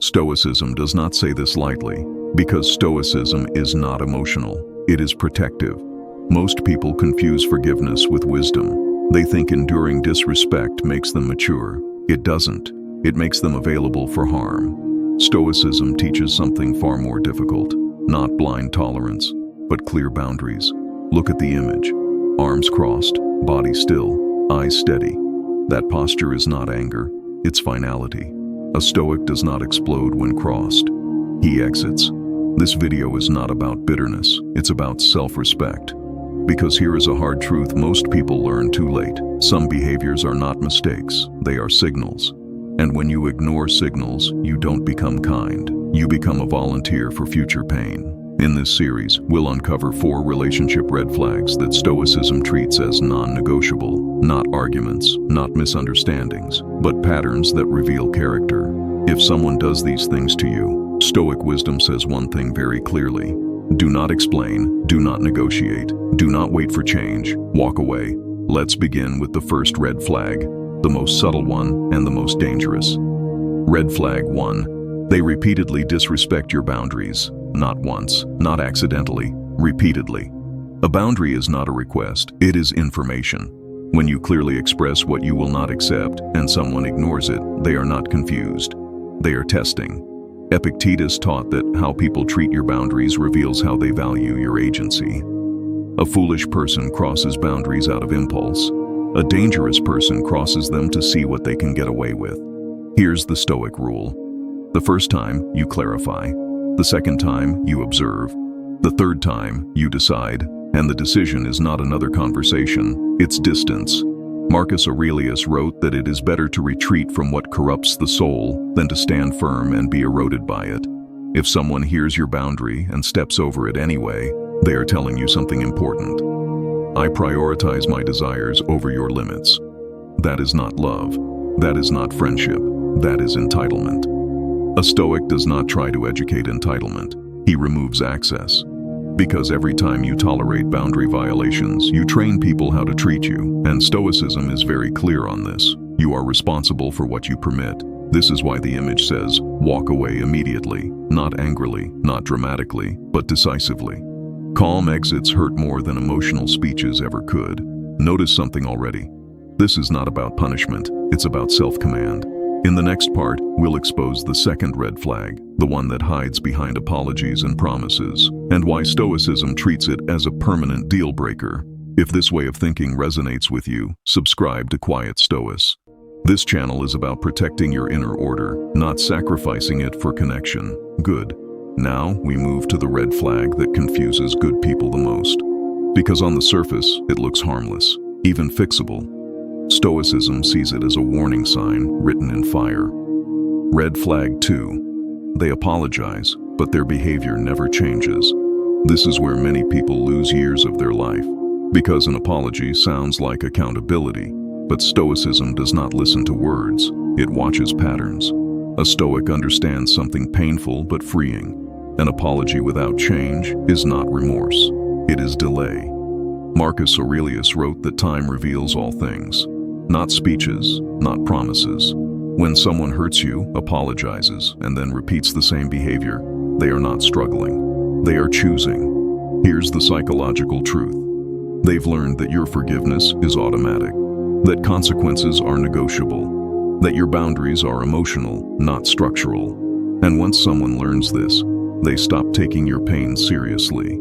Stoicism does not say this lightly, because Stoicism is not emotional. It is protective. Most people confuse forgiveness with wisdom. They think enduring disrespect makes them mature. It doesn't. It makes them available for harm. Stoicism teaches something far more difficult, not blind tolerance, but clear boundaries. Look at the image. Arms crossed, body still, eyes steady. That posture is not anger, it's finality. A Stoic does not explode when crossed. He exits. This video is not about bitterness, it's about self-respect. Because here is a hard truth most people learn too late. Some behaviors are not mistakes, they are signals. And when you ignore signals, you don't become kind. You become a volunteer for future pain. In this series, we'll uncover 4 relationship red flags that Stoicism treats as non-negotiable, not arguments, not misunderstandings, but patterns that reveal character. If someone does these things to you, Stoic wisdom says one thing very clearly. Do not explain, do not negotiate, do not wait for change, walk away. Let's begin with the first red flag, the most subtle one and the most dangerous. Red flag 1. They repeatedly disrespect your boundaries. Not once, not accidentally, repeatedly. A boundary is not a request, it is information. When you clearly express what you will not accept and someone ignores it, they are not confused. They are testing. Epictetus taught that how people treat your boundaries reveals how they value your agency. A foolish person crosses boundaries out of impulse. A dangerous person crosses them to see what they can get away with. Here's the Stoic rule. The first time, you clarify. The second time, you observe. The third time, you decide. And the decision is not another conversation, it's distance. Marcus Aurelius wrote that it is better to retreat from what corrupts the soul than to stand firm and be eroded by it. If someone hears your boundary and steps over it anyway, they are telling you something important. I prioritize my desires over your limits. That is not love. That is not friendship. That is entitlement. A Stoic does not try to educate entitlement. He removes access. Because every time you tolerate boundary violations, you train people how to treat you, and Stoicism is very clear on this. You are responsible for what you permit. This is why the image says, walk away immediately, not angrily, not dramatically, but decisively. Calm exits hurt more than emotional speeches ever could. Notice something already. This is not about punishment, it's about self-command. In the next part, we'll expose the second red flag, the one that hides behind apologies and promises, and why Stoicism treats it as a permanent deal breaker. If this way of thinking resonates with you, subscribe to Quiet Stoics. This channel is about protecting your inner order, not sacrificing it for connection. Good. Now, we move to the red flag that confuses good people the most. Because on the surface, it looks harmless, even fixable. Stoicism sees it as a warning sign written in fire. Red flag 2. They apologize, but their behavior never changes. This is where many people lose years of their life. Because an apology sounds like accountability, but Stoicism does not listen to words, it watches patterns. A Stoic understands something painful but freeing. An apology without change is not remorse, it is delay. Marcus Aurelius wrote that time reveals all things. Not speeches, not promises. When someone hurts you, apologizes, and then repeats the same behavior, they are not struggling. They are choosing. Here's the psychological truth. They've learned that your forgiveness is automatic, that consequences are negotiable, that your boundaries are emotional, not structural. And once someone learns this, they stop taking your pain seriously.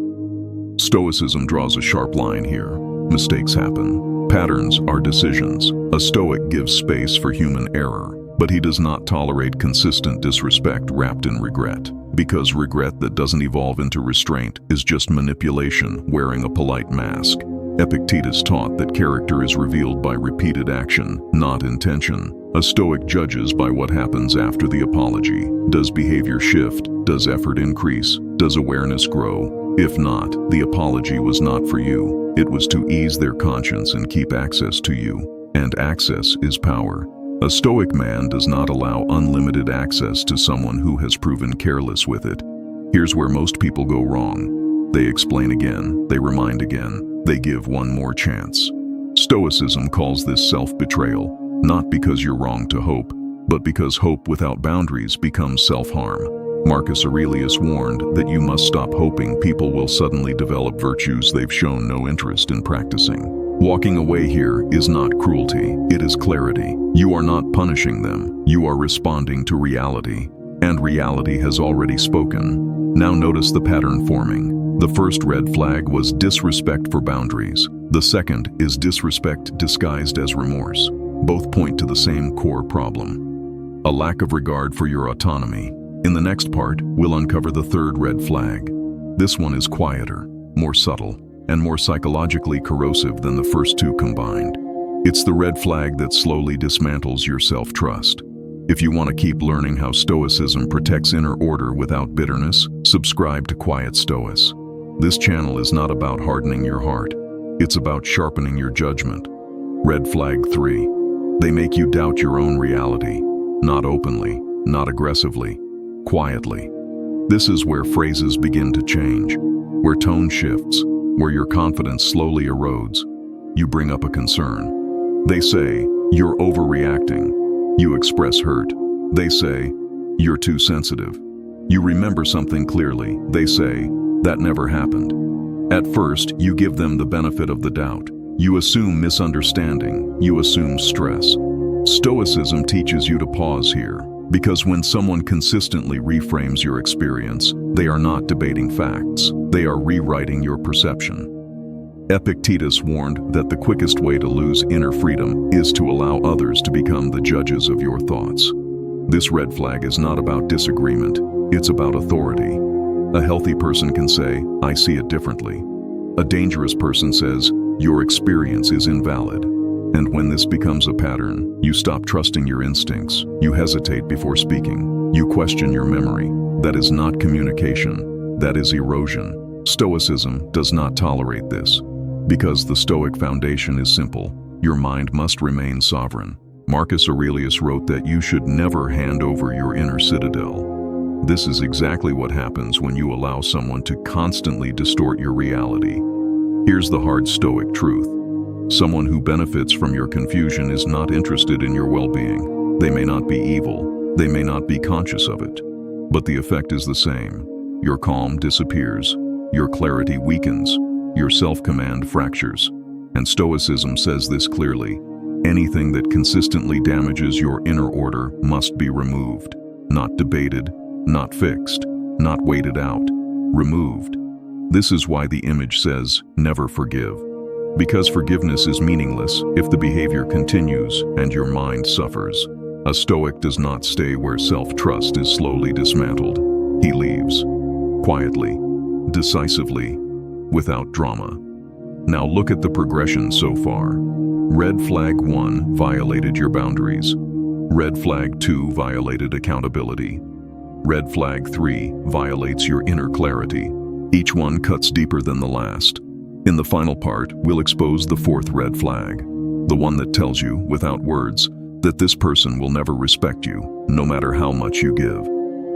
Stoicism draws a sharp line here. Mistakes happen. Patterns are decisions. A Stoic gives space for human error, but he does not tolerate consistent disrespect wrapped in regret. Because regret that doesn't evolve into restraint is just manipulation wearing a polite mask. Epictetus taught that character is revealed by repeated action, not intention. A Stoic judges by what happens after the apology. Does behavior shift? Does effort increase? Does awareness grow? If not, the apology was not for you. It was to ease their conscience and keep access to you. And access is power. A Stoic man does not allow unlimited access to someone who has proven careless with it. Here's where most people go wrong. They explain again, they remind again, they give one more chance. Stoicism calls this self-betrayal, not because you're wrong to hope, but because hope without boundaries becomes self-harm. Marcus Aurelius warned that you must stop hoping people will suddenly develop virtues they've shown no interest in practicing. Walking away here is not cruelty, it is clarity. You are not punishing them, you are responding to reality. And reality has already spoken. Now notice the pattern forming. The first red flag was disrespect for boundaries. The second is disrespect disguised as remorse. Both point to the same core problem: a lack of regard for your autonomy. In the next part, we'll uncover the third red flag. This one is quieter, more subtle, and more psychologically corrosive than the first two combined. It's the red flag that slowly dismantles your self-trust. If you want to keep learning how Stoicism protects inner order without bitterness, subscribe to Quiet Stoics. This channel is not about hardening your heart. It's about sharpening your judgment. Red flag 3. They make you doubt your own reality. Not openly, not aggressively, quietly. This is where phrases begin to change, where tone shifts, where your confidence slowly erodes. You bring up a concern. They say, "You're overreacting." You express hurt. They say, "You're too sensitive." You remember something clearly. They say, "That never happened." At first, you give them the benefit of the doubt. You assume misunderstanding. You assume stress. Stoicism teaches you to pause here, because when someone consistently reframes your experience, they are not debating facts. They are rewriting your perception. Epictetus warned that the quickest way to lose inner freedom is to allow others to become the judges of your thoughts. This red flag is not about disagreement, it's about authority. A healthy person can say, "I see it differently." A dangerous person says, "Your experience is invalid." And when this becomes a pattern, you stop trusting your instincts, you hesitate before speaking, you question your memory. That is not communication, that is erosion. Stoicism does not tolerate this. Because the Stoic foundation is simple, your mind must remain sovereign. Marcus Aurelius wrote that you should never hand over your inner citadel. This is exactly what happens when you allow someone to constantly distort your reality. Here's the hard Stoic truth. Someone who benefits from your confusion is not interested in your well-being. They may not be evil, they may not be conscious of it, but the effect is the same. Your calm disappears, your clarity weakens, your self-command fractures. And Stoicism says this clearly: anything that consistently damages your inner order must be removed. Not debated, not fixed, not waited out. Removed. This is why the image says, "Never forgive." Because forgiveness is meaningless if the behavior continues and your mind suffers. A Stoic does not stay where self-trust is slowly dismantled. He leaves. Quietly, decisively, without drama. Now look at the progression so far. Red flag 1 violated your boundaries. Red flag 2 violated accountability. Red flag 3 violates your inner clarity. Each one cuts deeper than the last. In the final part, we'll expose the fourth red flag, the one that tells you, without words, that this person will never respect you, no matter how much you give.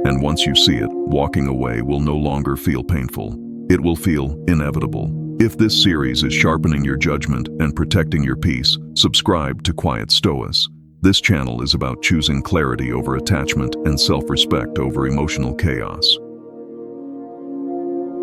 And once you see it, walking away will no longer feel painful. It will feel inevitable. If this series is sharpening your judgment and protecting your peace, subscribe to Quiet Stoics. This channel is about choosing clarity over attachment and self-respect over emotional chaos.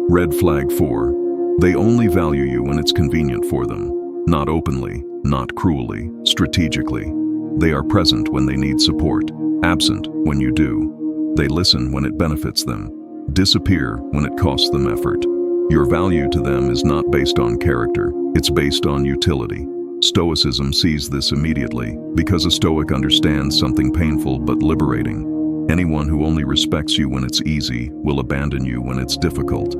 Red flag 4. They only value you when it's convenient for them. Not openly, not cruelly, strategically. They are present when they need support, absent when you do. They listen when it benefits them, disappear when it costs them effort. Your value to them is not based on character, it's based on utility. Stoicism sees this immediately, because a Stoic understands something painful but liberating. Anyone who only respects you when it's easy will abandon you when it's difficult.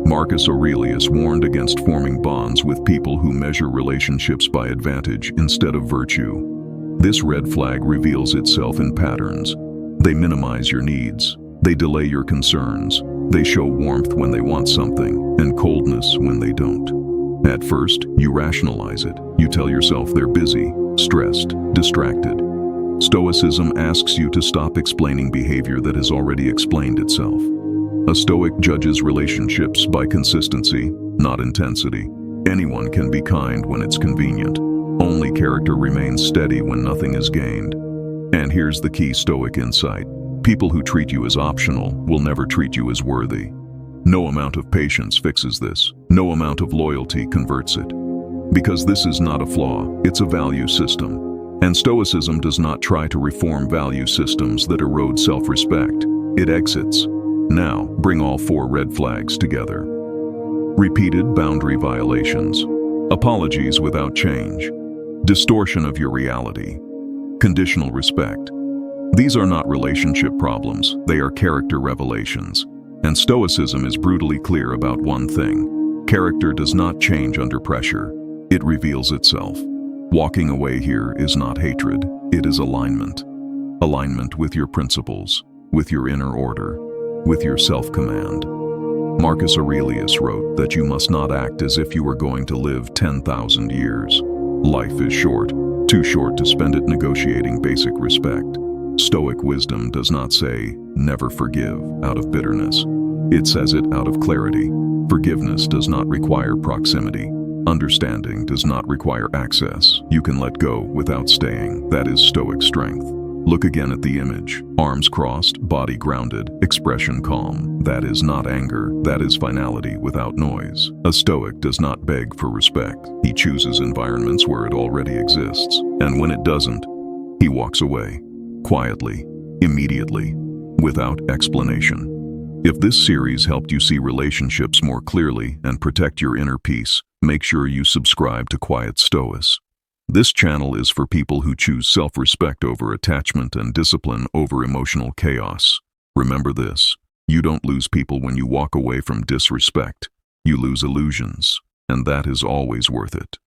Marcus Aurelius warned against forming bonds with people who measure relationships by advantage instead of virtue. This red flag reveals itself in patterns. They minimize your needs. They delay your concerns. They show warmth when they want something, and coldness when they don't. At first, you rationalize it. You tell yourself they're busy, stressed, distracted. Stoicism asks you to stop explaining behavior that has already explained itself. A Stoic judges relationships by consistency, not intensity. Anyone can be kind when it's convenient. Only character remains steady when nothing is gained. And here's the key Stoic insight. People who treat you as optional will never treat you as worthy. No amount of patience fixes this. No amount of loyalty converts it. Because this is not a flaw, it's a value system. And Stoicism does not try to reform value systems that erode self-respect. It exits. Now, bring all 4 red flags together. Repeated boundary violations. Apologies without change. Distortion of your reality. Conditional respect. These are not relationship problems, they are character revelations. And Stoicism is brutally clear about one thing. Character does not change under pressure. It reveals itself. Walking away here is not hatred, it is alignment. Alignment with your principles, with your inner order, with your self-command. Marcus Aurelius wrote that you must not act as if you were going to live 10,000 years. Life is short, too short to spend it negotiating basic respect. Stoic wisdom does not say, never forgive, out of bitterness. It says it out of clarity. Forgiveness does not require proximity. Understanding does not require access. You can let go without staying. That is Stoic strength. Look again at the image. Arms crossed, body grounded, expression calm. That is not anger. That is finality without noise. A Stoic does not beg for respect. He chooses environments where it already exists. And when it doesn't, he walks away. Quietly, immediately, without explanation. If this series helped you see relationships more clearly and protect your inner peace, make sure you subscribe to Quiet Stoics. This channel is for people who choose self-respect over attachment and discipline over emotional chaos. Remember this, you don't lose people when you walk away from disrespect. You lose illusions, and that is always worth it.